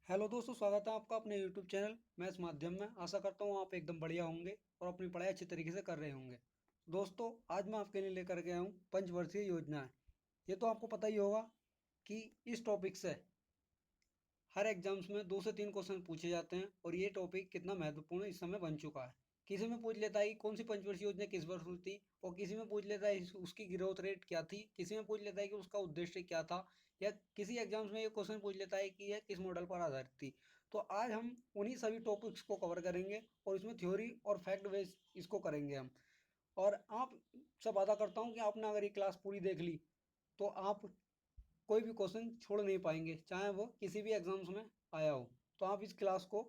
Hello दोस्तों, स्वागत है आपका अपने यूट्यूब चैनल मैथ्स माध्यम में। आशा करता हूँ आप एकदम बढ़िया होंगे और अपनी पढ़ाई अच्छी तरीके से कर रहे होंगे। दोस्तों, आज मैं आपके लिए लेकर के आया हूँ पंचवर्षीय योजनाएं। ये तो आपको पता ही होगा कि इस टॉपिक से हर एग्जाम्स में 2 से 3 क्वेश्चन पूछे जाते हैं और ये टॉपिक कितना महत्वपूर्ण इस समय बन चुका है। किसी में पूछ लेता है कि कौन सी पंचवर्षीय योजना किस वर्ष हुई थी, और किसी में पूछ लेता है उसकी ग्रोथ रेट क्या थी, किसी में पूछ लेता है कि उसका उद्देश्य क्या था, या किसी एग्जाम्स में ये क्वेश्चन पूछ लेता है कि यह किस मॉडल पर आधारित थी। तो आज हम उन्हीं सभी टॉपिक्स को कवर करेंगे और इसमें थ्योरी और फैक्ट बेस इसको करेंगे हम। और आप से वादा करता हूँ कि आपने अगर ये क्लास पूरी देख ली तो आप कोई भी क्वेश्चन छोड़ नहीं पाएंगे, चाहे वो किसी भी एग्जाम्स में आया हो। तो आप इस क्लास को,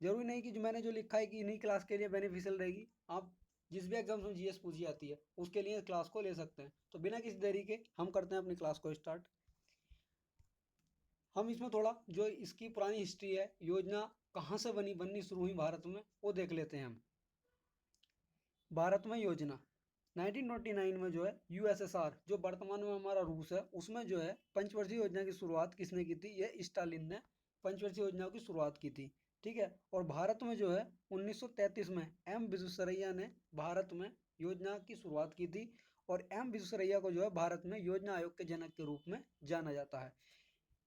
जरूरी नहीं कि जो मैंने जो लिखा है कि इन्हीं क्लास के लिए बेनिफिशियल रहेगी, आप जिस भी एग्जाम्स में जीएस पूछी जाती है उसके लिए क्लास को ले सकते हैं। तो बिना किसी देरी के हम करते हैं अपनी क्लास को स्टार्ट। हम इसमें थोड़ा जो इसकी पुरानी हिस्ट्री है, योजना कहाँ से बननी शुरू हुई भारत में, वो देख लेते हैं हम। भारत में योजना 1929 में जो है यूएसएसआर, जो वर्तमान में हमारा रूस है, उसमें जो है पंचवर्षीय योजना की शुरुआत किसने की थी? ये स्टालिन ने पंचवर्षीय योजनाओं की शुरुआत की थी। ठीक है। और भारत में जो है 1933 में एम विश्वेश्वरैया ने भारत में योजना की शुरुआत की थी। और एम विश्वेश्वरैया को जो है भारत में योजना आयोग के जनक के रूप में जाना जाता है।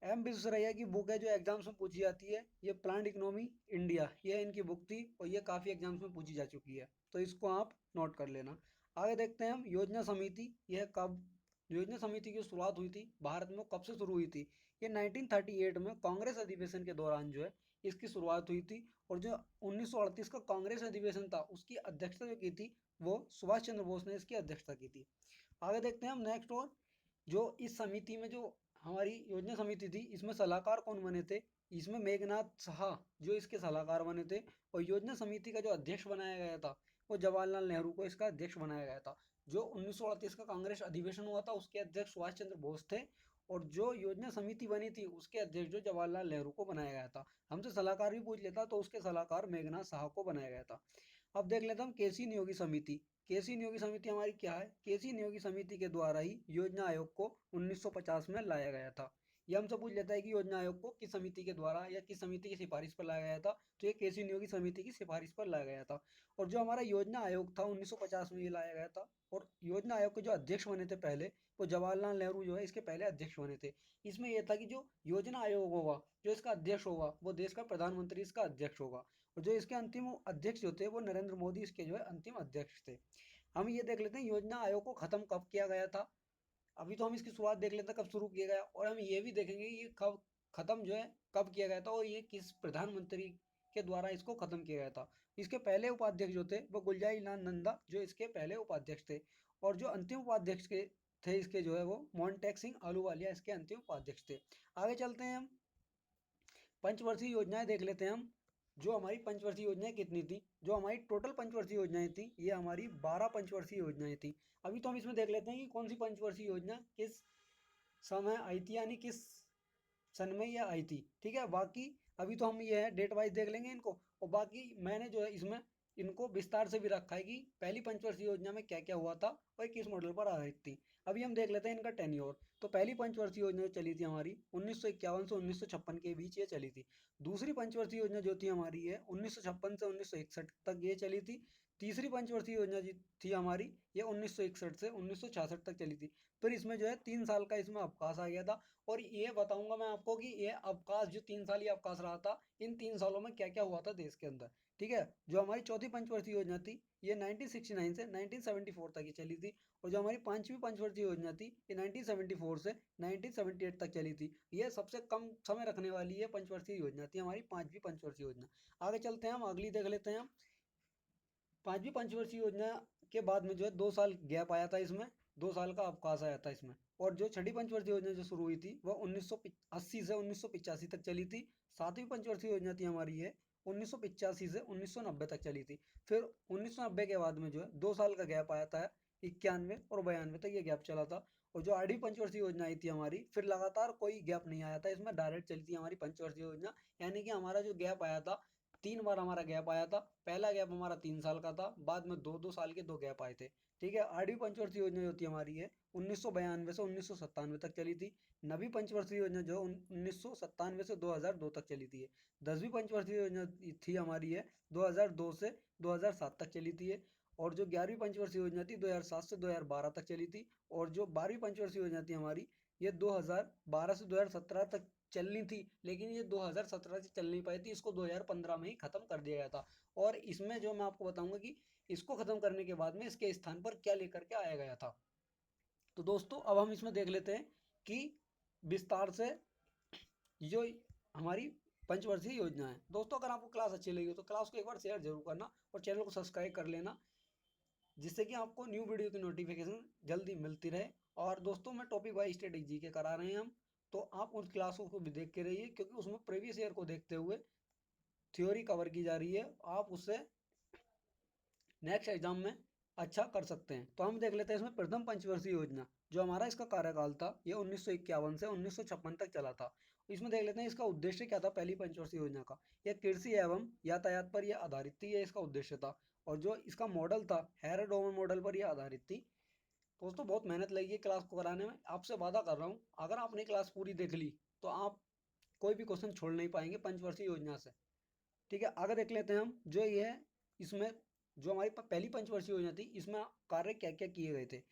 एम विश्वेश्वरैया की बुक है जो एग्जाम्स में पूछी जाती है, ये प्लान्ड इकोनॉमी इंडिया, ये इनकी बुक थी और ये काफ़ी एग्जाम्स में पूछी जा चुकी है। तो इसको आप नोट कर लेना। आगे देखते हैं हम योजना समिति। यह कब योजना समिति की शुरुआत हुई थी भारत में, कब से शुरू हुई थी? ये 1938 में कांग्रेस अधिवेशन के दौरान जो है इसकी शुरुआत हुई थी। और जो 1938 का कांग्रेस अधिवेशन था उसकी अध्यक्षता जो की थी वो सुभाष चंद्र बोस ने इसकी अध्यक्षता की थी। आगे देखते हैं हम नेक्स्ट। और जो इस समिति में जो हमारी योजना समिति थी, इसमें सलाहकार कौन बने थे? इसमें मेघनाथ साहा जो इसके सलाहकार बने थे। और योजना समिति का जो अध्यक्ष बनाया गया था वो जवाहरलाल नेहरू को इसका अध्यक्ष बनाया गया था। जो 1938 का कांग्रेस अधिवेशन हुआ था उसके अध्यक्ष सुभाष चंद्र बोस थे। और जो योजना समिति बनी थी उसके अध्यक्ष जो जवाहरलाल नेहरू को बनाया गया था। हमसे सलाहकार भी पूछ लेता तो उसके सलाहकार मेघनाथ साहा को बनाया गया था। अब देख लेते हम केसी नियोगी समिति। केसी नियोगी समिति हमारी क्या है? केसी नियोगी समिति के द्वारा ही योजना आयोग को 1950 में लाया गया था। ये हमसे पूछ लेता है कि योजना आयोग को किस समिति के द्वारा या किस समिति की सिफारिश पर लाया गया था, तो ये केसी नियोगी समिति की सिफारिश पर लाया गया था। और जो हमारा योजना आयोग था 1950 में ये लाया गया था। और योजना आयोग के जो अध्यक्ष बने थे पहले, वो जवाहरलाल नेहरू जो है इसके पहले अध्यक्ष बने थे। इसमें यह था कि जो योजना आयोग होगा, जो इसका अध्यक्ष होगा, वो देश का प्रधानमंत्री इसका अध्यक्ष होगा। और जो इसके अंतिम अध्यक्ष जो थे वो नरेंद्र मोदी इसके जो है अंतिम अध्यक्ष थे। हम ये देख लेते हैं योजना आयोग को खत्म कब किया गया था। अभी तो हम इसकी शुरुआत देख लेते हैं कब शुरू किया गया, और हम ये भी देखेंगे ये कब खत्म जो है कब किया गया था और ये किस प्रधानमंत्री के द्वारा इसको खत्म किया गया था। इसके पहले उपाध्यक्ष जो थे वो गुलजारी लाल नंदा जो इसके पहले उपाध्यक्ष थे। और जो अंतिम उपाध्यक्ष के थे इसके जो है वो मोहनटेक सिंह आहलूवालिया इसके अंतिम उपाध्यक्ष थे। आगे चलते हैं हम पंचवर्षीय योजनाएं देख लेते हैं हम। जो हमारी पंचवर्षीय योजनाएं कितनी थी? जो हमारी टोटल पंचवर्षीय योजनाएं थी ये हमारी 12 पंचवर्षीय योजनाएं थी। अभी तो हम इसमें देख लेते हैं कि कौन सी पंचवर्षीय योजना किस समय आई थी, यानी किस सन में ये आई थी। ठीक है। बाकी अभी तो हम ये है डेट वाइज देख लेंगे इनको, और बाकी मैंने जो है इसमें इनको विस्तार से भी रखा है कि पहली पंचवर्षीय योजना में क्या क्या हुआ था और किस मॉडल पर आधारित थी। अभी हम देख लेते हैं इनका टेन्योर। तो पहली पंचवर्षीय योजना जो चली थी हमारी 1951 से 1956 के बीच ये चली थी। दूसरी पंचवर्षीय योजना जो थी हमारी है 1956 से 1961 तक ये चली थी। तीसरी पंचवर्षीय योजना जी थी हमारी, ये 1961 से 1966 तक चली थी। फिर इसमें जो है 3 साल का इसमें अवकाश आ गया था। और ये बताऊंगा मैं आपको कि ये अवकाश जो 3 साल ये अवकाश रहा था, इन 3 सालों में क्या क्या हुआ था देश के अंदर। ठीक है। जो हमारी चौथी पंचवर्षीय योजना थी ये 1969 से 1974 तक ये चली थी। और जो हमारी पांचवी पंचवर्षीय योजना थी ये 1974 से 1978 तक चली थी। ये सबसे कम समय रखने वाली ये पंचवर्षीय योजना थी हमारी पांचवी पंचवर्षीय योजना। आगे चलते हैं हम, अगली देख लेते हैं हम। पांचवी पंचवर्षीय योजना के बाद में जो है 2 साल गैप आया था इसमें, 2 साल का अवकाश आया था इसमें। और जो छठी पंचवर्षीय योजना जो शुरू हुई थी वह 1980 से 1985 तक चली थी। सातवीं पंचवर्षीय योजना थी हमारी ये 1985 से 1990 तक चली थी। फिर 1990 के बाद में जो है 2 साल का गैप आया था, 91 और 92 तक ये गैप चला था। और जो आठवीं पंचवर्षीय योजना आई थी हमारी, फिर लगातार कोई गैप नहीं आया था इसमें, डायरेक्ट चली थी हमारी पंचवर्षीय योजना। यानी कि हमारा जो गैप आया था 3 बार हमारा गैप आया था। पहला गैप हमारा 3 साल का था, बाद में 2-2 साल के 2 गैप आए थे। ठीक है। 8वीं पंचवर्षीय योजना जो होती है हमारी है 1992 से 1997 तक चली थी। 9वीं पंचवर्षीय योजना जो 1997 से 2002 तक चली थी। 10वीं पंचवर्षीय योजना थी हमारी है 2002 से 2007 तक चली थी। और जो 11वीं पंचवर्षीय योजना थी 2007 से 2012 तक चली थी। और जो 12वीं पंचवर्षीय योजना थी हमारी ये 2012 से 2017 तक चलनी थी, लेकिन ये 2017 से चल नहीं पाई थी, इसको 2015 में ही खत्म कर दिया गया था। और इसमें जो मैं आपको बताऊंगा कि इसको खत्म करने के बाद में इसके स्थान पर क्या लेकर के आया गया था। तो दोस्तों अब हम इसमें देख लेते हैं कि विस्तार से जो हमारी पंचवर्षीय योजना है। दोस्तों अगर आपको क्लास अच्छी लगी हो तो क्लास को एक बार शेयर जरूर करना और चैनल को सब्सक्राइब कर लेना, जिससे कि आपको न्यू वीडियो की नोटिफिकेशन जल्दी मिलती रहे। और दोस्तों मैं टॉपिक वाइज स्ट्रेटेजी के करा रहे हैं हम, तो आप उन क्लासों को भी देख के रहिए, क्योंकि उसमें प्रीवियस ईयर को देखते हुए थ्योरी कवर की जा रही है। आप उससे नेक्स्ट एग्जाम में अच्छा कर सकते हैं। तो हम देख लेते हैं इसमें प्रथम पंचवर्षीय योजना जो हमारा इसका कार्यकाल था ये 1951 से 1956 तक चला था। इसमें देख लेते हैं इसका उद्देश्य क्या था। पहली पंचवर्षीय योजना का यह कृषि एवं यातायात पर यह आधारित थी, ये इसका उद्देश्य था। और जो इसका मॉडल था हैरड ओवन मॉडल पर यह आधारित थी। दोस्तों बहुत मेहनत लगी है क्लास को कराने में, आपसे वादा कर रहा हूँ अगर आपने क्लास पूरी देख ली तो आप कोई भी क्वेश्चन छोड़ नहीं पाएंगे पंचवर्षीय योजना से। ठीक है। आगे देख लेते हैं हम जो ये है इसमें जो हमारी पहली पंचवर्षीय योजना थी इसमें कार्य क्या क्या किए गए थे।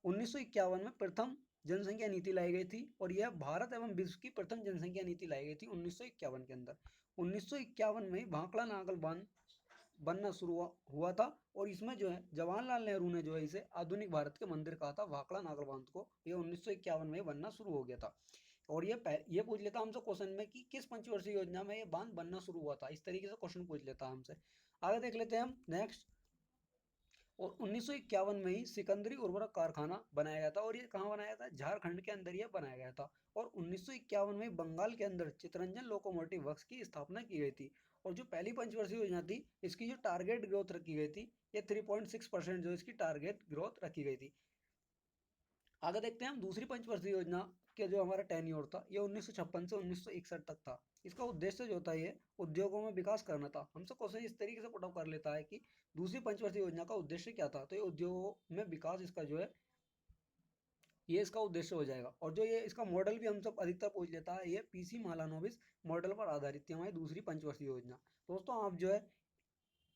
1951 में प्रथम जनसंख्या नीति लाई गई थी और यह भारत एवं विश्व की प्रथम जनसंख्या नीति लाई गई थी 1951 के अंदर। 1951 में भाखड़ा नागल बांध बनना शुरू हुआ था और इसमें जो है जवाहरलाल नेहरू ने जो है इसे आधुनिक भारत के मंदिर कहा था। भाखड़ा नागल बांध को ये 1951 में बनना शुरू हो गया था। और ये पूछ लेता हमसे क्वेश्चन में कि किस पंचवर्षीय योजना में ये बांध बनना शुरू हुआ था, इस तरीके से क्वेश्चन पूछ लेता हमसे। आगे देख लेते हैं हम नेक्स्ट। और 1951 में ही सिकंदरी उर्वरक कारखाना बनाया गया था और ये कहाँ बनाया था, झारखंड के अंदर ये बनाया गया था। और 1951 में बंगाल के अंदर चितरंजन लोकोमोटिव वर्क्स की स्थापना की गई थी। और जो पहली पंचवर्षीय योजना थी इसकी जो टारगेट ग्रोथ रखी गई थी ये 3.6% जो इसकी टारगेट ग्रोथ रखी गई थी। आगे देखते हैं हम दूसरी पंचवर्षीय योजना के जो हमारा टेन्योर था ये 1956 से 1961 तक था। इसका उद्देश्य जो था ये उद्योगों में विकास करना था। हमसे क्वेश्चन इस तरीके से पुट अप कर लेता है कि दूसरी पंचवर्षीय योजना का उद्देश्य क्या था, तो ये उद्योगों में विकास इसका जो है ये इसका उद्देश्य हो जाएगा। और जो ये इसका मॉडल भी हम सब अधिकतर पूछ लेता है ये पीसी महालानोबिस मॉडल पर आधारित थी हमारी दूसरी पंचवर्षीय योजना। दोस्तों आप जो है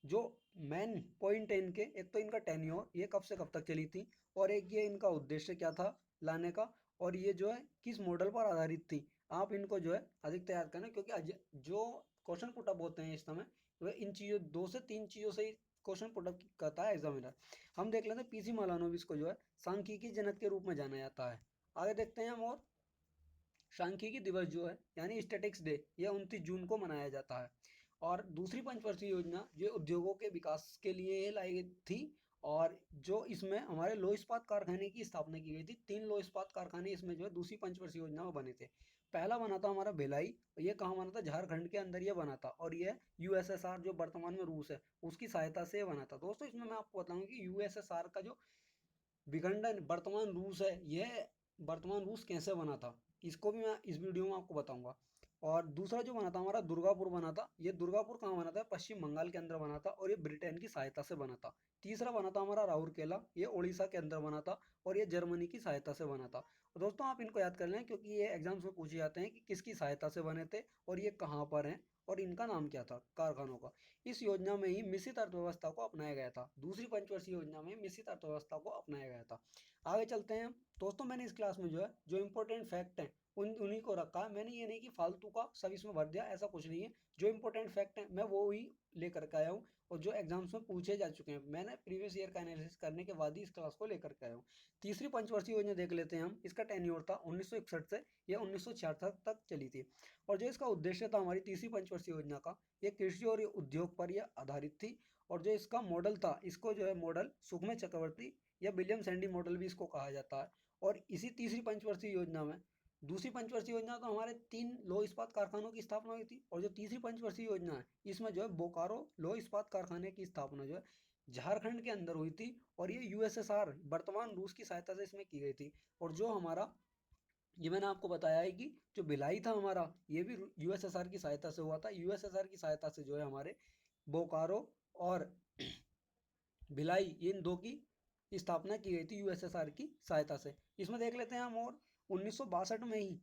जो मेन पॉइंट है इनके, एक तो इनका टेन्योर ये कब से कब तक चली थी, और एक ये इनका उद्देश्य क्या था लाने का, और ये जो है किस मॉडल पर आधारित थी। आप इनको जो है अधिक तैयार करना, क्योंकि जो क्वेश्चन पुटअप होते हैं इस समय वह इन चीज़ों 2 से 3 चीज़ों से ही क्वेश्चन पुटअप करता है एग्जामिनर। हम देख लेते हैं पीसी मालानोबिस को जो है सांख्यिकी जनक के रूप में जाना जाता है। आगे देखते हैं हम। और सांख्यिकी दिवस जो है यानी स्टैटिक्स डे यह 29 जून को मनाया जाता है। और दूसरी पंचवर्षीय योजना जो उद्योगों के विकास के लिए ये लाई गई थी। और जो इसमें हमारे लोह इस्पात कारखाने की स्थापना की गई थी। 3 लोह इस्पात कारखाने इसमें जो है दूसरी पंचवर्षीय योजना में बने थे। पहला बना था हमारा भिलाई, ये कहाँ बना था, झारखंड के अंदर ये बना था। और ये यूएसएसआर जो वर्तमान में रूस है उसकी सहायता से बना था। दोस्तों इसमें मैं आपको बताऊंगा कि यूएसएसआर का जो विखंडन वर्तमान रूस है यह वर्तमान रूस कैसे बना था, इसको भी मैं इस वीडियो में आपको बताऊंगा। और दूसरा जो बना था हमारा दुर्गापुर बना था। ये दुर्गापुर कहाँ बना था, पश्चिम बंगाल के अंदर बना था और ये ब्रिटेन की सहायता से बना था। तीसरा बना था हमारा राउरकेला, ये उड़ीसा के अंदर बना था और ये जर्मनी की सहायता से बना था। और दोस्तों आप इनको याद कर लें क्योंकि ये एग्जाम्स में पूछे जाते हैं कि किसकी सहायता से बने थे और ये कहाँ पर हैं और इनका नाम क्या था कारखानों का। इस योजना में ही मिश्रित अर्थव्यवस्था को अपनाया गया था। दूसरी पंचवर्षीय योजना में मिश्रित अर्थव्यवस्था को अपनाया गया था। आगे चलते हैं दोस्तों। मैंने इस क्लास में जो है जो इंपॉर्टेंट फैक्ट हैं उन्हीं को रखा है। मैंने ये नहीं कि फालतू का सब इसमें भर दिया, ऐसा कुछ नहीं है। जो इंपॉर्टेंट फैक्ट है मैं वो ही लेकर के आया हूँ और जो एग्जाम्स में पूछे जा चुके हैं मैंने प्रीवियस ईयर का एनालिसिस करने के बाद ही इस क्लास को लेकर के आया हूँ। तीसरी पंचवर्षीय योजना देख लेते हैं हम। इसका टेन्योर था 1961 से यह 1966 तक चली थी। और जो इसका उद्देश्य था हमारी तीसरी पंचवर्षीय योजना का, यह कृषि और उद्योग पर यह आधारित थी। और जो इसका मॉडल था इसको जो है मॉडल सुखमय चक्रवर्ती या विलियम सैंडी मॉडल भी इसको कहा जाता है। और इसी तीसरी पंचवर्षीय योजना में दूसरी पंचवर्षीय योजना तो हमारे 3 लौह इस्पात कारखानों की स्थापना हुई थी। और जो तीसरी पंचवर्षीय योजना है इसमें जो है बोकारो लौह इस्पात कारखाने की स्थापना जो है झारखंड के अंदर हुई थी। और ये यूएसएसआर वर्तमान रूस की सहायता से इसमें की गई थी। और जो हमारा ये मैंने आपको बताया है कि जो भिलाई था हमारा, ये भी यूएसएसआर की सहायता से हुआ था। यूएसएसआर की सहायता से जो है हमारे बोकारो और भिलाई, इन दो की स्थापना की गई थी यूएसएसआर की सहायता से। इसमें देख लेते हैं हम, और 1962 में ही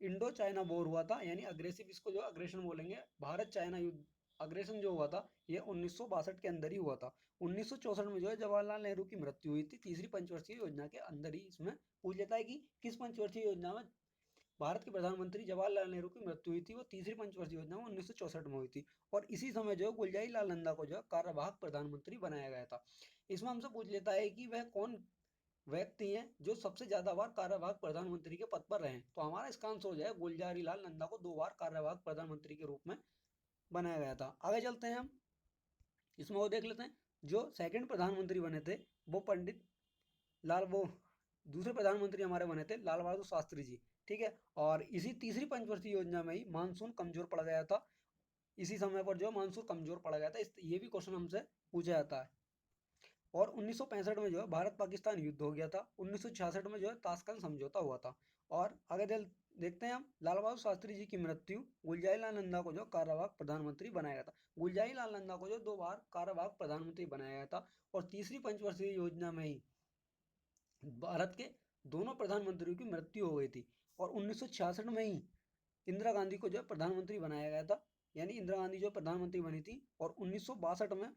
इंडो चाइना वॉर हुआ था, यानी अग्रेसिव, इसको जो अग्रेशन बोलेंगे, भारत चाइना युद्ध, अग्रेशन जो हुआ था ये 1962 के अंदर ही हुआ था। 1964 में जो है जवाहरलाल नेहरू की मृत्यु हुई थी, तीसरी पंचवर्षीय योजना के अंदर ही। इसमें पूछ लेता है कि किस पंचवर्षीय योजना में भारत के प्रधानमंत्री जवाहरलाल नेहरू की मृत्यु हुई थी, वो तीसरी पंचवर्षीय योजना में 1964 में हुई थी। और इसी समय जो है गुलजारी लाल नंदा को जो है कार्यवाहक प्रधानमंत्री बनाया गया था। इसमें हमसे पूछ लेता है कि वह कौन व्यक्ति हैं जो सबसे ज्यादा बार कार्यवाहक प्रधानमंत्री के पद पर रहे। तो हमारा इसका आंसर हो जाएगा गुलजारी लाल नंदा को 2 बार कार्यवाहक प्रधानमंत्री के रूप में बनाया गया था। आगे चलते हैं हम, इसमें वो देख लेते हैं जो सेकंड प्रधानमंत्री बने थे वो पंडित लाल, वो दूसरे प्रधानमंत्री हमारे बने थे लाल बहादुर शास्त्री जी। ठीक है, और इसी तीसरी पंचवर्षीय योजना में ही मानसून कमजोर पड़ गया था। इसी समय पर जो मानसून कमजोर पड़ गया था, ये भी क्वेश्चन हमसे पूछा जाता है। और 1965 में जो है भारत पाकिस्तान युद्ध हो गया था। 1966 में जो है ताशकंद समझौता हुआ था। और आगे देखते हैं हम, लाल बहादुर शास्त्री जी की मृत्यु, गुलजारी लाल नंदा को जो कार्यवाहक प्रधानमंत्री बनाया गया था। गुलजारी लाल नंदा को जो 2 बार कार्यवाहक प्रधानमंत्री बनाया गया था। और तीसरी पंचवर्षीय योजना में ही भारत के दोनों प्रधानमंत्रियों की मृत्यु हो गई थी। और 1966 में ही इंदिरा गांधी को जो है प्रधानमंत्री बनाया गया था, यानी इंदिरा गांधी जो प्रधानमंत्री बनी थी। और 1962 में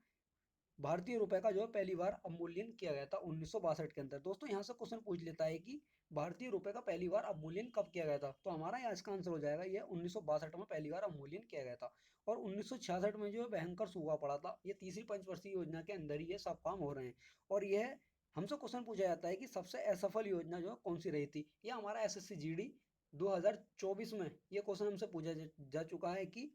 भारतीय रुपए का जो है पहली बार अवमूल्यन किया गया था, 1962 के अंदर। दोस्तों यहाँ से क्वेश्चन पूछ लेता है कि भारतीय रुपए का पहली बार अवमूल्यन कब किया गया था, तो हमारा यहाँ इसका आंसर हो जाएगा ये 1962 में पहली बार अवमूल्यन किया गया था। और 1966 में जो है भयंकर सूखा पड़ा था। ये तीसरी पंचवर्षीय योजना के अंदर ही ये सब काम हो रहे हैं। और यह हमसे क्वेश्चन पूछा जाता है कि सबसे असफल योजना जो है कौन सी रही थी। ये हमारा एसएससी जीडी 2024 में ये क्वेश्चन हमसे पूछा जा चुका है कि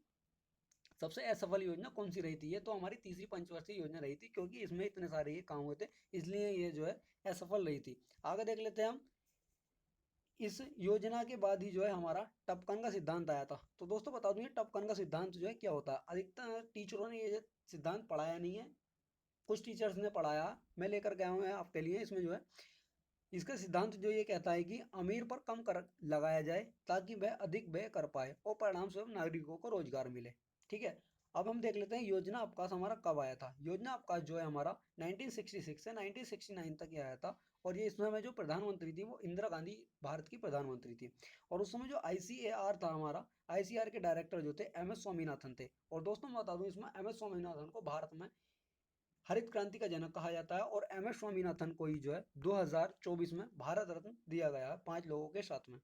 सबसे असफल योजना कौन सी रही थी। ये तो हमारी तीसरी पंचवर्षीय योजना रही थी, क्योंकि इसमें इतने सारे ये काम हुए थे, इसलिए ये जो है असफल रही थी। आगे देख लेते हैं हम, इस योजना के बाद ही जो है हमारा टपकन का सिद्धांत आया था। तो दोस्तों बता दूं, ये टपकन का सिद्धांत जो है क्या होता है, अधिकतर टीचरों ने ये सिद्धांत पढ़ाया नहीं है, कुछ टीचर्स ने पढ़ाया, मैं लेकर गया हूँ आपके लिए। इसमें जो है इसका सिद्धांत जो ये कहता है कि अमीर पर कम कर लगाया जाए ताकि वह अधिक व्यय कर पाए और परिणाम स्वरूप नागरिकों को रोजगार मिले। ठीक है, अब हम देख लेते हैं योजना अवकाश हमारा कब आया था। योजना अवकाश जो है हमारा 1966 से 1969 तक ये आया था। और ये इस समय जो प्रधानमंत्री थी वो इंदिरा गांधी भारत की प्रधानमंत्री थी। और उस समय जो आईसीएआर था हमारा, आईसीआर के डायरेक्टर जो थे एम एस स्वामीनाथन थे। और दोस्तों मैं बता दूं, इसमें एम एस स्वामीनाथन को भारत में हरित क्रांति का जनक कहा जाता है। और एम एस स्वामीनाथन को ही जो है 2024 में भारत रत्न दिया गया है 5 लोगों के साथ में।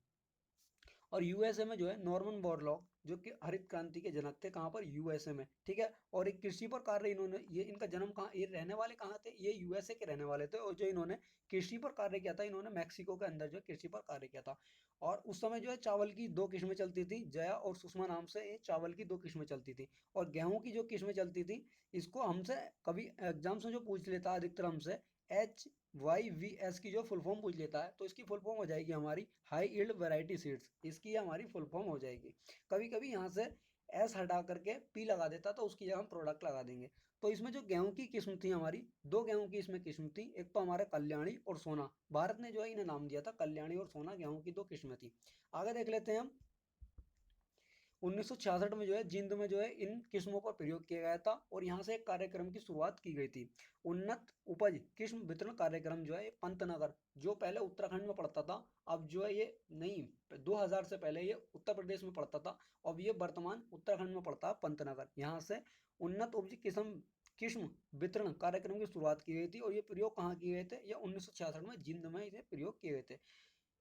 और यूएसए में जो है नॉर्मन बोरलॉग जो कि हरित क्रांति के जनक थे, कहाँ पर, यूएसए में। ठीक है, और एक कृषि पर कार्य इन्होंने, ये इनका जन्म कहाँ, ये रहने वाले कहाँ थे, ये यूएसए के रहने वाले थे। और जो इन्होंने कृषि पर कार्य किया था, इन्होंने मैक्सिको के अंदर जो कृषि पर कार्य किया था। और उस समय जो है चावल की 2 किस्में चलती थी, जया और सुषमा नाम से ये चावल की 2 किस्में चलती थी। और गेहूं की जो किस्में चलती थी, इसको हमसे कभी एग्जाम्स में जो पूछ लेता है अधिकतर हमसे, HYVS की जो फुल फॉर्म पूछ लेता है, तो इसकी फुल फॉर्म हो जाएगी हमारी हाई यील्ड वैरायटी सीड्स, इसकी हमारी फुल फॉर्म हो जाएगी। कभी कभी यहाँ से एस हटा करके पी लगा देता, तो उसकी जगह हम प्रोडक्ट लगा देंगे। तो इसमें जो गेहूं की किस्म थी हमारी, 2 गेहूं की इसमें किस्म थी, एक तो हमारे कल्याणी और सोना, भारत ने जो है इन्हें नाम दिया था कल्याणी और सोना, गेहूं की 2 किस्में थी। आगे देख लेते हैं हम, 1966 में जो है जिंद में जो है इन किस्मों का प्रयोग किया गया था। और यहाँ से एक कार्यक्रम की शुरुआत की गई थी, उन्नत उपज किस्म वितरण कार्यक्रम जो है पंतनगर, जो पहले उत्तराखंड में पड़ता था, अब जो है ये नहीं, 2000 से पहले ये उत्तर प्रदेश में पड़ता था, अब ये वर्तमान उत्तराखंड में पड़ता है पंतनगर। यहाँ से उन्नत उपज किस्म किस्म वितरण कार्यक्रम की शुरुआत की गई थी। और ये प्रयोग कहाँ किए गए थे, ये 1966 में जिंद में इसे प्रयोग किए गए थे।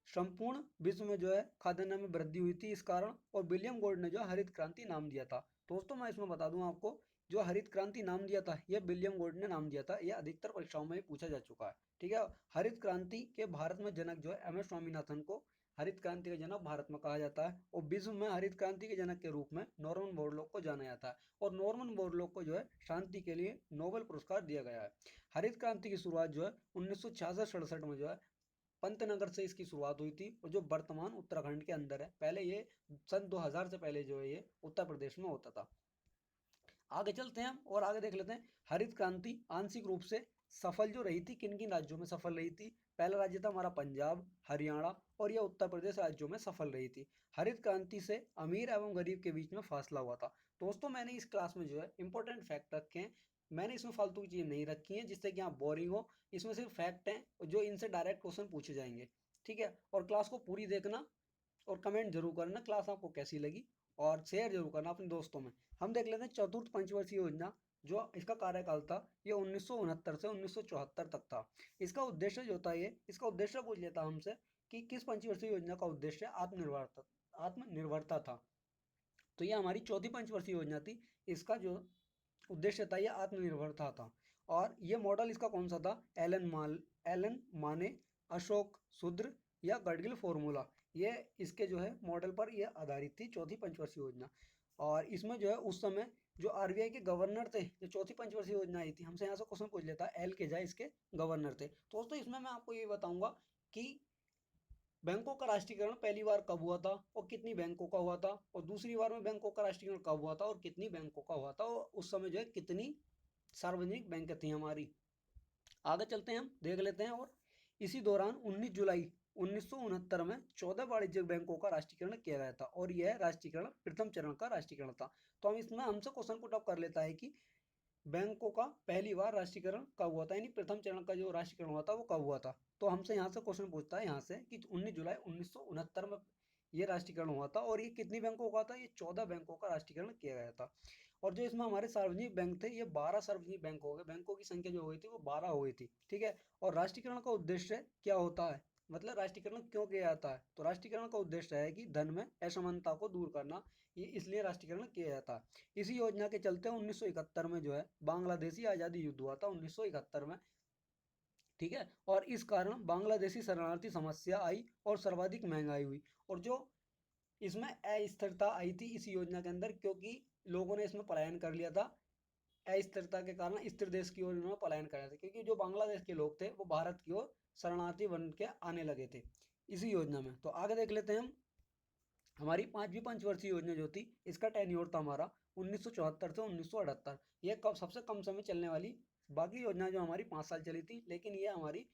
संपूर्ण विश्व में जो है खाद्यान्न में वृद्धि हुई थी इस कारण। और विलियम गोल्ड ने जो हरित क्रांति नाम दिया था। दोस्तों मैं इसमें बता दूं आपको, जो हरित क्रांति नाम दिया था यह विलियम गोल्ड ने नाम दिया था, यह अधिकतर परीक्षाओं में पूछा जा चुका है। ठीक है, हरित क्रांति के भारत में जनक जो है एम एस स्वामीनाथन को हरित क्रांति का जनक भारत में कहा जाता है। और विश्व में हरित क्रांति के जनक के रूप में नॉर्मन बोरलॉग को जाना जाता है। और नॉर्मन बोरलॉग को जो है शांति के लिए नोबेल पुरस्कार दिया गया है। हरित क्रांति की शुरुआत जो है 1966-67 में जो है पंतनगर से इसकी शुरुआत हुई थी, और जो वर्तमान उत्तराखंड के अंदर है। पहले ये सन 2000 से पहले जो है ये उत्तर प्रदेश में होता था। आगे चलते हैं हम और आगे देख लेते हैं, हरित क्रांति आंशिक रूप से सफल जो रही थी किन किन राज्यों में सफल रही थी। पहला राज्य था हमारा पंजाब, हरियाणा और यह उत्तर प्रदेश राज्यों में सफल रही थी। हरित क्रांति से अमीर एवं गरीब के बीच में फासला हुआ था। दोस्तों मैंने इस क्लास में जो है इंपॉर्टेंट फैक्ट रखे हैं, मैंने इसमें फालतू की चीज़ नहीं रखी है जिससे कि आप बोरिंग हो। इसमें सिर्फ फैक्ट हैं जो इनसे डायरेक्ट क्वेश्चन पूछे जाएंगे, ठीक है। और क्लास को पूरी देखना और कमेंट जरूर करना क्लास आपको कैसी लगी, और शेयर जरूर करना अपने दोस्तों में। हम देख लेते हैं चतुर्थ पंचवर्षीय योजना, जो इसका कार्यकाल था ये 1969 से 1974 तक था। इसका उद्देश्य जो था ये इसका उद्देश्य पूछ लेता हमसे कि किस पंचवर्षीय योजना का उद्देश्य आत्मनिर्भरता था। तो ये हमारी चौथी पंचवर्षीय योजना थी। इसका जो उद्देश्य था ये आत्मनिर्भरता था। और ये मॉडल इसका कौन सा था, एलन माने, अशोक सूद्र या गडगिल फॉर्मूला, ये इसके जो है मॉडल पर ये आधारित थी चौथी पंचवर्षीय योजना। और इसमें जो है उस समय जो आरबीआई के गवर्नर थे, जो चौथी पंचवर्षीय योजना आई थी, हमसे यहाँ से क्वेश्चन पूछ लेता है, एल के झा इसके गवर्नर थे। दोस्तों इसमें मैं आपको ये बताऊंगा कि बैंकों का राष्ट्रीयकरण पहली बार कब हुआ था और कितनी बैंकों का हुआ था, और दूसरी बार में बैंकों का राष्ट्रीयकरण कब हुआ था और कितनी बैंकों का हुआ था, और उस समय जो है कितनी सार्वजनिक बैंक थी हमारी। आगे चलते हैं, हम देख लेते हैं। और इसी दौरान 19 जुलाई 1969 में 14 वाणिज्यिक बैंकों का राष्ट्रीयकरण किया गया था, और यह राष्ट्रीयकरण प्रथम चरण का राष्ट्रीयकरण था। तो हम इसमें हमसे क्वेश्चन पुट अप कर लेता है कि बैंकों का पहली बार राष्ट्रीयकरण कब हुआ था, यानी प्रथम चरण का जो राष्ट्रीयकरण हुआ था वो कब हुआ था। तो हमसे यहाँ से क्वेश्चन पूछता है यहाँ से कि 19 जुलाई 1969 में ये राष्ट्रीयकरण हुआ था, और ये कितनी बैंकों का था, ये 14 बैंकों का राष्ट्रीयकरण किया गया था। और जो इसमें हमारे सार्वजनिक बैंक थे ये 12 सार्वजनिक बैंक हो गए, बैंकों की संख्या जो हुई थी वो 12 हो गई थी, ठीक है। और राष्ट्रीयकरण का उद्देश्य क्या होता है, मतलब राष्ट्रीयकरण क्यों किया जाता है, तो राष्ट्रीयकरण का उद्देश्य है कि धन में असमानता को दूर करना, ये इसलिए राष्ट्रीयकरण किया जाता है। इसी योजना के चलते 1971 में जो है बांग्लादेशी आज़ादी युद्ध हुआ था 1971 में, ठीक है। और इस कारण बांग्लादेशी शरणार्थी समस्या आई और सर्वाधिक महंगाई हुई। और जो इसमें अस्थिरता आई थी इस योजना के अंदर, क्योंकि लोगों ने इसमें पलायन कर लिया था। अस्थिरता के कारण स्थिर देश की ओर इन्होंने पलायन कराया था, क्योंकि जो बांग्लादेश के लोग थे वो भारत की ओर शरणार्थी बन के आने लगे थे इसी योजना में। तो आगे देख लेते हैं हम। हमारी पांचवी पंचवर्षीय योजना जो थी इसका टेन्योर था हमारा 1974 से 1978। ये कब सबसे कम समय चलने वाली, बाकी योजना जो हमारी 5 साल चली थी, लेकिन ये हमारी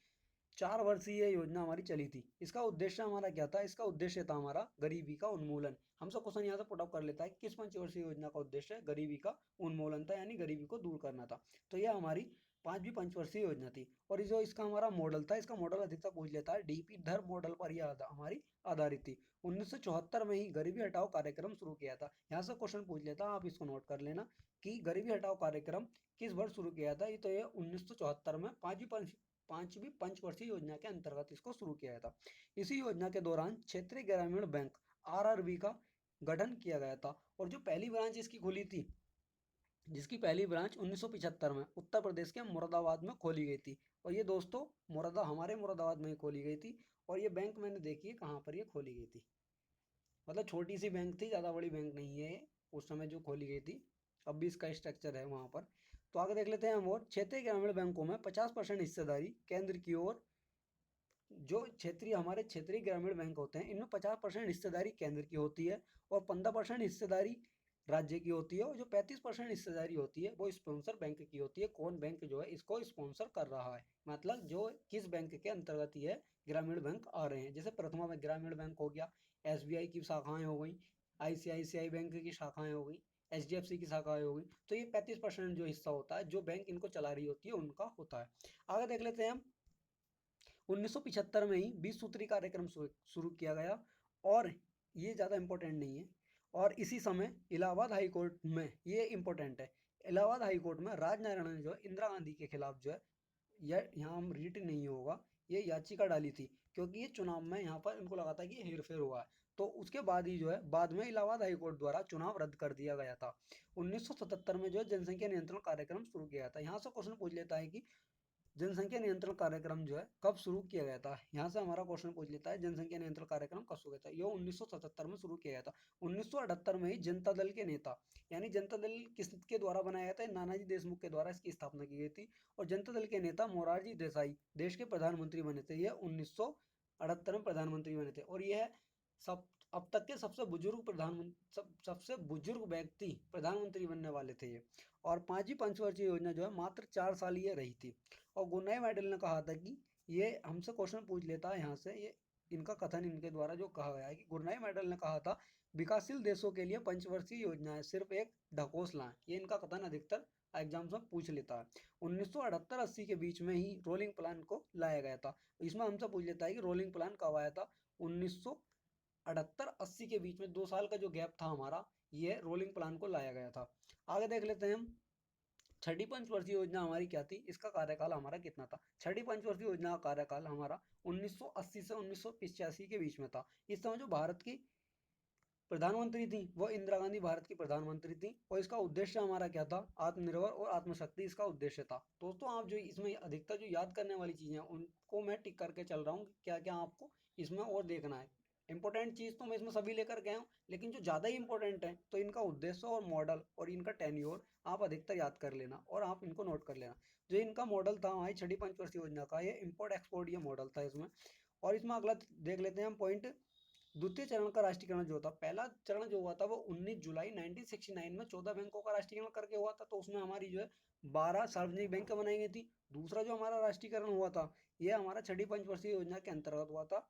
4 वर्षीय योजना हमारी चली थी। इसका उद्देश्य हमारा क्या था, इसका उद्देश्य था हमारा गरीबी का उन्मूलन। हमसे क्वेश्चन यहाँ से पुट अप कर लेता है किस पंचवर्षीय योजना का उद्देश्य गरीबी का उन्मूलन था, यानी गरीबी को दूर करना था। तो यह हमारी पांचवी पंचवर्षीय योजना थी। और जो इसका हमारा मॉडल था, इसका मॉडल अधिकतर पूछ लेता है, डीपी धर मॉडल पर यह हमारी आधारित थी। 1974 में ही गरीबी हटाओ कार्यक्रम शुरू किया था। यहाँ से क्वेश्चन पूछ लेता है, आप इसको नोट कर लेना कि गरीबी हटाओ कार्यक्रम किस वर्ष शुरू किया था। ये तो ये 1974 में पांचवी पंचवर्षीय योजना के अंतर्गत इसको शुरू किया था। इसी योजना के दौरान क्षेत्रीय ग्रामीण बैंक आरआरबी का गठन किया गया था। और जो पहली ब्रांच इसकी खुली थी, जिसकी पहली ब्रांच 1975 में उत्तर प्रदेश के मुरादाबाद में खोली गई थी। और ये दोस्तों हमारे मुरादाबाद में ही खोली गई थी। और ये बैंक मैंने देखी है कहाँ पर ये खोली गई थी, मतलब छोटी सी बैंक थी, ज़्यादा बड़ी बैंक नहीं है ये, उस समय जो खोली गई थी। अब भी इसका स्ट्रक्चर है वहाँ पर। तो आगे देख लेते हैं हम। और क्षेत्रीय ग्रामीण बैंकों में 50% हिस्सेदारी केंद्र की ओर, जो हमारे क्षेत्रीय ग्रामीण बैंक होते हैं इनमें 50% हिस्सेदारी केंद्र की होती है, और 15% हिस्सेदारी राज्य की होती है, और जो 35% हिस्सेदारी होती है वो स्पॉन्सर बैंक की होती है। कौन बैंक जो है इसको स्पॉन्सर कर रहा है, मतलब जो किस बैंक के अंतर्गत ये ग्रामीण बैंक आ रहे हैं। जैसे प्रथमा में ग्रामीण बैंक हो गया, एसबीआई की शाखाएं हो गई, आईसीआईसीआई बैंक की शाखाएं हो गई, एचडीएफसी की शाखाएं हो गई। तो ये 35% जो हिस्सा होता है जो बैंक इनको चला रही होती है उनका होता है। आगे देख लेते हैं हम। 1975 में ही 20 सूत्री कार्यक्रम शुरू किया गया, और ये ज़्यादा इम्पोर्टेंट नहीं है। और इसी समय इलाहाबाद हाई कोर्ट में, ये इम्पोर्टेंट है, इलाहाबाद हाई कोर्ट में राजनारायण ने जो है इंदिरा गांधी के खिलाफ जो है, यह यहाँ हम रीट नहीं होगा, ये याचिका डाली थी, क्योंकि ये चुनाव में यहाँ पर इनको लगा था कि हेर फेर हुआ है। तो उसके बाद ही जो है बाद में इलाहाबाद हाई कोर्ट द्वारा चुनाव रद्द कर दिया गया था। 1977 में जो है जनसंख्या नियंत्रण कार्यक्रम शुरू किया था। यहाँ से क्वेश्चन पूछ लेता है कि जनसंख्या नियंत्रण कार्यक्रम जो है कब शुरू किया गया था। यहाँ से हमारा क्वेश्चन पूछ लेता है जनसंख्या नियंत्रण कार्यक्रम कब शुरू किया था। ये 1977 में शुरू किया गया था। 1978 में ही जनता दल के नेता, यानी जनता दल किसके द्वारा बनाया गया था, नानाजी देशमुख के द्वारा इसकी स्थापना की गई थी। और जनता दल के नेता मोरारजी देसाई देश के प्रधानमंत्री बने थे, ये 1978 में प्रधानमंत्री बने थे। और यह सब अब तक के सबसे बुजुर्ग सबसे बुजुर्ग व्यक्ति प्रधानमंत्री बनने वाले थे ये। और 5वीं पंचवर्षीय योजना जो है मात्र 4 साल ये रही थी। और गुरनाई मेडल ने कहा था कि ये हमसे क्वेश्चन पूछ लेता है यहाँ से, ये इनका कथन इनके द्वारा जो कहा गया है कि गुरनाई मेडल ने कहा था विकासशील देशों के लिए पंचवर्षीय योजनाएं सिर्फ एक ढकोसला है। ये इनका कथन अधिकतर एग्जाम्स में पूछ लेता है। 1978-80 के बीच में ही रोलिंग प्लान को लाया गया था। इसमें हमसे पूछ लेता है कि रोलिंग प्लान कब आया था। 1978-80 के बीच में 2 साल का जो गैप था हमारा, ये रोलिंग प्लान को लाया गया था। आगे देख लेते हैं हम, छठी पंचवर्षीय योजना हमारी क्या थी, इसका कार्यकाल हमारा कितना था। छठी पंचवर्षीय योजना का कार्यकाल हमारा 1980 से 1985 के बीच में था। इस समय जो भारत की प्रधानमंत्री थी वो इंदिरा गांधी भारत की प्रधानमंत्री थी। और इसका उद्देश्य हमारा क्या था, आत्मनिर्भर और आत्मशक्ति इसका उद्देश्य था। दोस्तों आप जो इसमें अधिकतर जो याद करने वाली चीज़ें हैं उनको मैं टिक करके चल रहा हूँ, क्या क्या आपको इसमें और देखना है। इंपॉर्टेंट चीज़ तो मैं इसमें सभी लेकर गया हूँ, लेकिन जो ज़्यादा ही इंपॉर्टेंट है तो इनका उद्देश्य और मॉडल और इनका टेन्योर आप अधिकतर याद कर लेना और आप इनको नोट कर लेना। जो इनका मॉडल था हमारी छठी पंचवर्षीय योजना का, ये इम्पोर्ट एक्सपोर्ट ये मॉडल था इसमें। और इसमें अगला देख लेते हैं हम पॉइंट, द्वितीय चरण का राष्ट्रीयकरण जो था, पहला चरण जो हुआ था वो 19 जुलाई 1969 में 14 बैंकों का राष्ट्रीयकरण करके हुआ था। तो उसमें हमारी जो है 12 सार्वजनिक बैंक बनाई गई थी। दूसरा जो हमारा राष्ट्रीयकरण हुआ था ये हमारा छठी पंचवर्षीय योजना के अंतर्गत हुआ था।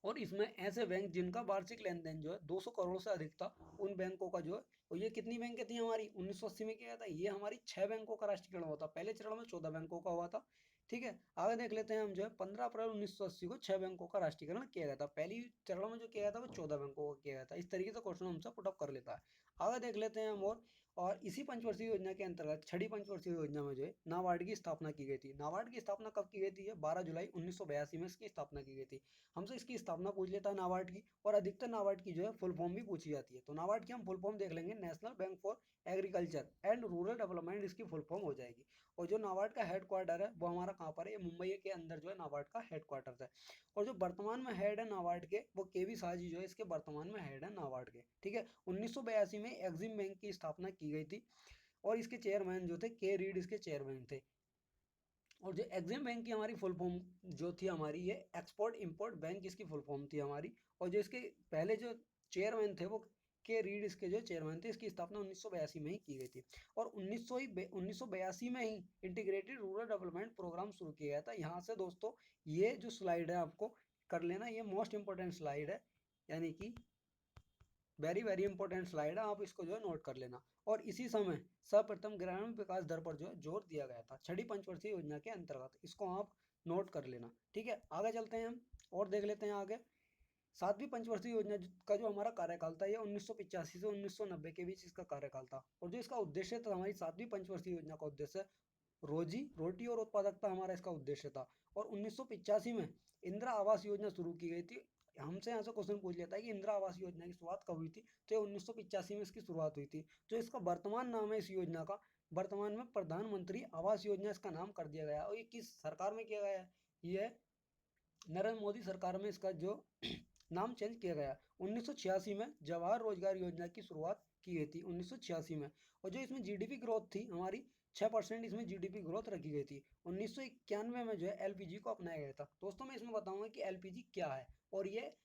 और इसमें ऐसे बैंक जिनका वार्षिक लेन देन जो है 200 करोड़ से अधिक था, उन बैंकों का जो है, और ये कितनी बैंकें थी हमारी 1980 में किया था, ये हमारी 6 बैंकों का राष्ट्रीयकरण हुआ था। पहले चरण में 14 बैंकों का हुआ था। ठीक है, आगे देख लेते हैं हम, जो है 15 अप्रैल 1980 को 6 बैंकों का राष्ट्रीयकरण किया गया था। पहली चरण में जो किया गया था वो 14 बैंकों का किया गया था। इस तरीके से क्वेश्चन हमसे पुटअप कर लेता है। आगे देख लेते हैं हम, और इसी पंचवर्षीय योजना के अंतर्गत छठी पंचवर्षीय योजना में जो है नाबार्ड की स्थापना की गई थी। नाबार्ड की स्थापना कब की गई थी, 12 जुलाई 1982 में इसकी स्थापना की गई थी। हमसे इसकी स्थापना पूछ लेता है नाबार्ड की, और अधिकतर नाबार्ड की जो है फुल फॉर्म भी पूछी जाती है। तो नाबार्ड की हम फुल फॉर्म देख लेंगे, national bank for agriculture and rural development इसकी फुल फॉर्म हो जाएगी। और जो नाबार्ड का हेड क्वार्टर है वो हमारा कहाँ पर है, ये मुंबई के अंदर जो है नाबार्ड का हेड क्वार्टर है। और जो वर्तमान में हेड है नाबार्ड के, वो केवी साहजी जो है इसके वर्तमान में हेड है नाबार्ड के। ठीक है, 1982 में एग्जिम बैंक की स्थापना की गई थी, और इसके चेयरमैन जो थे के रीड इसके चेयरमैन थे। और जो एग्जिम बैंक की हमारी फुल फॉर्म जो थी हमारी, ये एक्सपोर्ट इंपोर्ट बैंक इसकी फुल फॉर्म थी हमारी। और जो इसके पहले जो चेयरमैन थे वो के रीड इसके जो चेयरमैन थे। इसकी स्थापना 1982 में ही की गई थी। और 1982 में ही इंटीग्रेटेड रूरल डेवलपमेंट प्रोग्राम शुरू किया गया था। यहाँ से दोस्तों ये जो स्लाइड है आपको कर लेना, ये मोस्ट इंपॉर्टेंट स्लाइड है, यानी कि वेरी वेरी इंपॉर्टेंट स्लाइड है, आप इसको जो है नोट कर लेना। और इसी समय सर्वप्रथम ग्रामीण विकास दर पर जो है जोर दिया गया था छठी पंचवर्षीय योजना के अंतर्गत, इसको आप नोट कर लेना। ठीक है, आगे चलते हैं हम और देख लेते हैं आगे। सातवीं पंचवर्षीय योजना का जो हमारा कार्यकाल था, ये 1985 से 1990 के बीच इसका कार्यकाल था। और जो इसका उद्देश्य था, हमारी सातवीं पंचवर्षीय योजना का उद्देश्य रोजी रोटी और उत्पादकता हमारा इसका उद्देश्य था। और 1985 में इंदिरा आवास योजना शुरू की गई थी। हमसे यहाँ से क्वेश्चन पूछ लेता है कि इंदिरा आवास योजना की शुरुआत कब हुई थी, तो ये 1985 में इसकी शुरुआत हुई थी। जो इसका वर्तमान नाम है इस योजना का, वर्तमान में प्रधानमंत्री आवास योजना इसका नाम कर दिया गया है। और ये किस सरकार में किया गया है, ये नरेंद्र मोदी सरकार में इसका जो नाम चेंज किया गया। 1986 में जवाहर रोजगार योजना की शुरुआत की गई थी 1986 में। और जो इसमें जीडीपी ग्रोथ थी हमारी 6% इसमें जीडीपी ग्रोथ रखी गई थी। 1991 में जो है एलपीजी को अपनाया गया था। दोस्तों मैं इसमें बताऊंगा कि एलपीजी क्या है, और ये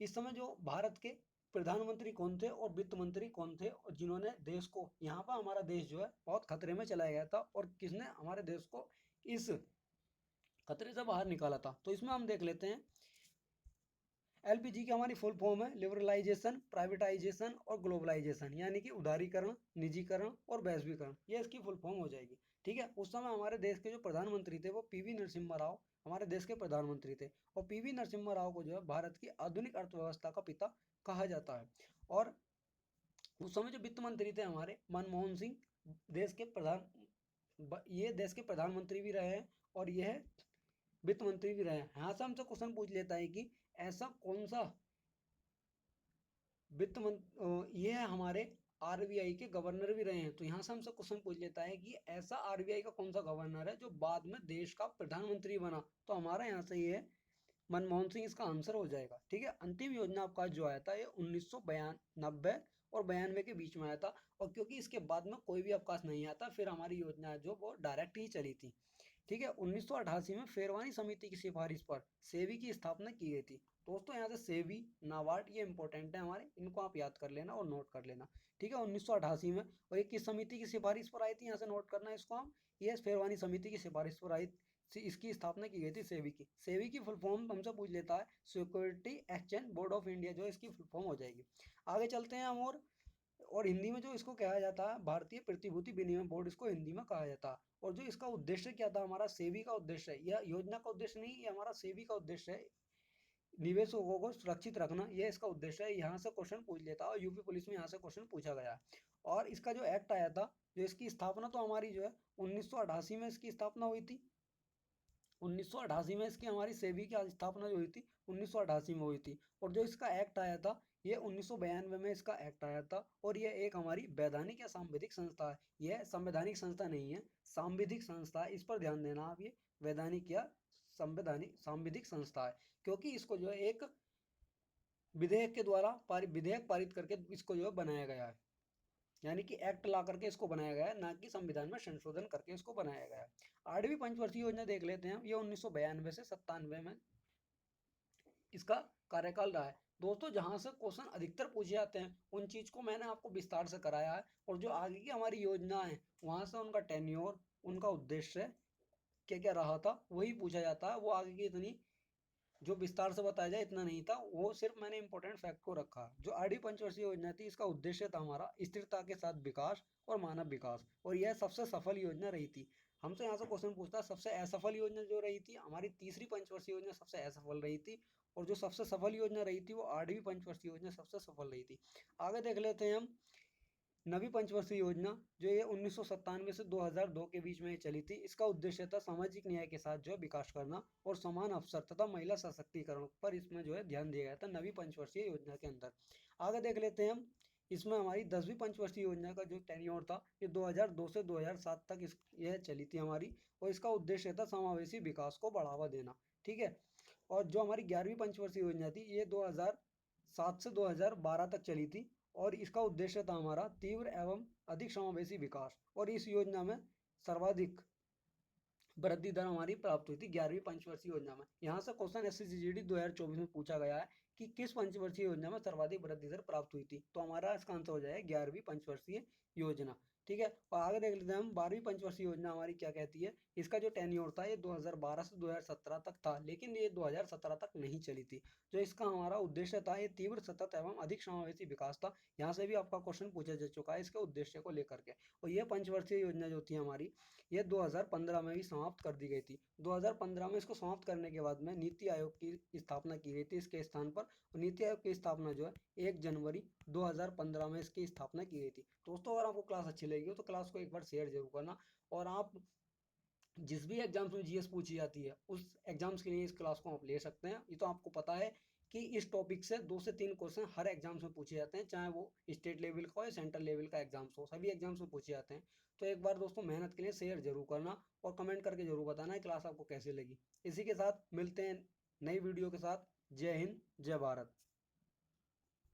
इस समय जो भारत के प्रधानमंत्री कौन थे और वित्त मंत्री कौन थे, और जिन्होंने देश को, यहाँ पर हमारा देश जो है बहुत खतरे में चलाया गया था, और किसने हमारे देश को इस खतरे से बाहर निकाला था। तो इसमें हम देख लेते हैं, एलपीजी की हमारी फुल फॉर्म है लिबरलाइजेशन, प्राइवेटाइजेशन और ग्लोबलाइजेशन, यानी कि उदारीकरण, निजीकरण और वैश्वीकरण, ये इसकी फुल फॉर्म हो जाएगी। ठीक है, उस समय हमारे देश के जो प्रधानमंत्री थे वो पीवी नरसिम्हा राव हमारे देश के प्रधानमंत्री थे। और पीवी नरसिम्हा राव को जो है भारत की आधुनिक अर्थव्यवस्था का पिता कहा जाता है। और उस समय जो वित्त मंत्री थे हमारे मनमोहन सिंह, देश के ये देश के प्रधानमंत्री भी रहे हैं, और यह वित्त मंत्री भी रहे हैं। यहाँ से हमसे क्वेश्चन पूछ लेता है कि ऐसा कौन सा ये हमारे आरबीआई के गवर्नर भी रहे हैं। तो यहाँ से हमसे क्वेश्चन पूछ लेता है कि ऐसा आरबीआई का कौन सा गवर्नर है जो बाद में देश का प्रधानमंत्री बना। तो हमारा यहाँ से ये मनमोहन सिंह इसका आंसर हो जाएगा। ठीक है, अंतिम योजना अवकाश जो आया था ये 1992 और 92 के बीच में आया था। और क्योंकि इसके बाद में कोई भी अवकाश नहीं आता, फिर हमारी योजना जो वो डायरेक्ट ही चली थी। ठीक है। 1988 में फेरवानी समिति की सिफारिश पर सेबी की स्थापना की गई थी। दोस्तों यहाँ से सेबी, नाबार्ड ये इंपॉर्टेंट है हमारे, इनको आप याद कर लेना और नोट कर लेना। ठीक है, 1988 में। और ये किस समिति की सिफारिश पर आई थी, यहाँ से नोट करना है इसको हम। ये फेरवानी समिति की सिफारिश पर आई, इसकी स्थापना की गई थी सेबी की। सेबी की फुल फॉर्म हमसे पूछ लेता है, security exchange board of India जो है इसकी फुल फॉर्म हो जाएगी। आगे चलते हैं हम। और हिंदी में जो इसको कहा जाता है, भारतीय प्रतिभूति विनिमय बोर्ड इसको हिंदी में कहा जाता है। और जो इसका उद्देश्य क्या था, हमारा सेबी का उद्देश्य है, यह योजना का उद्देश्य नहीं, ये हमारा सेबी का उद्देश्य है, निवेशकों को सुरक्षित रखना, यह इसका उद्देश्य है। यहाँ से क्वेश्चन पूछ लेता है, और यूपी पुलिस में यहाँ से क्वेश्चन पूछा गया है। और इसका जो एक्ट आया था, जो इसकी स्थापना तो हमारी जो है 1988 में इसकी स्थापना हुई थी। 1988 में इसकी हमारी सेबी की स्थापना जो हुई थी 1988 में हुई थी। और जो इसका एक्ट आया था, ये 1992 में इसका एक्ट आया था। और ये एक हमारी वैधानिक या सांविधिक संस्था है। यह संवैधानिक संस्था नहीं है, सांविधिक संस्था है, इस पर ध्यान देना आप। ये वैधानिक या संवैधानिक सांविधिक संस्था है, क्योंकि इसको जो है एक विधेयक के द्वारा विधेयक पारित करके इसको जो है बनाया गया है, यानी कि एक्ट ला करके इसको बनाया गया है, ना कि संविधान में संशोधन करके इसको बनाया गया है। 8वीं पंचवर्षीय योजना देख लेते हैं। ये 1992 से 97 में इसका कार्यकाल रहा है। दोस्तों जहां से क्वेश्चन अधिकतर पूछे जाते हैं उन चीज को मैंने आपको विस्तार से कराया है। और जो आगे की हमारी योजना है वहां से उनका टेन्योर, उनका उद्देश्य क्या क्या रहा था वही पूछा जाता है। वो आगे की इतनी जो विस्तार से बताया जाए इतना नहीं था, वो सिर्फ मैंने इंपॉर्टेंट फैक्ट को रखा। जो 8वीं पंचवर्षीय योजना थी, इसका उद्देश्य था हमारा स्थिरता के साथ विकास और मानव विकास, और यह सबसे सफल योजना रही थी। हमसे यहाँ से क्वेश्चन पूछता है सबसे असफल योजना जो रही थी, हमारी तीसरी पंचवर्षीय योजना सबसे असफल रही थी। और जो सबसे सफल योजना रही थी वो 8वीं पंचवर्षीय योजना सबसे सफल रही थी। आगे देख लेते हैं हम। नवी पंचवर्षीय योजना जो ये 1997 से 2002 के बीच में चली थी। इसका उद्देश्य था सामाजिक न्याय के साथ जो है विकास करना और समान अवसर तथा महिला सशक्तिकरण पर इसमें जो है ध्यान दिया गया था नवी पंचवर्षीय योजना के अंदर। आगे देख लेते हैं हम। इसमें हमारी 10वीं पंचवर्षीय योजना का जो टेन्योर था ये 2002 से 2007 तक यह चली थी हमारी। और इसका उद्देश्य था समावेशी विकास को बढ़ावा देना। ठीक है। और जो हमारी 11वीं पंचवर्षीय योजना थी ये 2007 से 2012 तक चली थी। और इसका उद्देश्य था हमारा तीव्र एवं अधिक समावेशी विकास। और इस योजना में सर्वाधिक वृद्धि दर हमारी प्राप्त हुई थी 11वीं पंचवर्षीय योजना में। यहाँ से क्वेश्चन SCGD 2024 में पूछा गया है कि किस पंचवर्षीय योजना में सर्वाधिक वृद्धि दर प्राप्त हुई थी, तो हमारा इसका आंसर हो जाएगा 11वीं पंचवर्षीय योजना। ठीक है। और आगे देख लेते हैं हम 12वीं पंचवर्षीय योजना हमारी क्या कहती है। इसका जो टेन्योर था ये 2012 से 2017 तक था, लेकिन ये 2017 तक नहीं चली थी। जो इसका हमारा उद्देश्य था ये तीव्र, सतत एवं अधिक समावेशी विकास था। यहाँ से भी आपका क्वेश्चन पूछा जा चुका है इसके उद्देश्य को लेकर के। और ये पंचवर्षीय योजना जो थी हमारी ये 2015 में भी समाप्त कर दी गई थी। 2015 में इसको समाप्त करने के बाद में नीति आयोग की स्थापना की गई थी इसके स्थान पर। और नीति आयोग की स्थापना जो है 1 जनवरी 2015 में इसकी स्थापना की गई थी। दोस्तों अगर आपको क्लास अच्छी लगी हो तो क्लास को एक बार शेयर जरूर करना। और आप जिस भी एग्जाम्स में GS पूछी जाती है उस एग्जाम्स के लिए इस क्लास को आप ले सकते हैं। ये तो आपको पता है कि इस टॉपिक से 2 से 3 क्वेश्चन हर एग्जाम्स में पूछे जाते हैं, चाहे वो स्टेट लेवल का हो या सेंट्रल लेवल का एग्जाम्स हो, सभी एग्जाम्स में पूछे जाते हैं। तो एक बार दोस्तों मेहनत के लिए शेयर जरूर करना और कमेंट करके जरूर बताना क्लास आपको कैसी लगी। इसी के साथ मिलते हैं नई वीडियो के साथ। जय हिंद, जय भारत।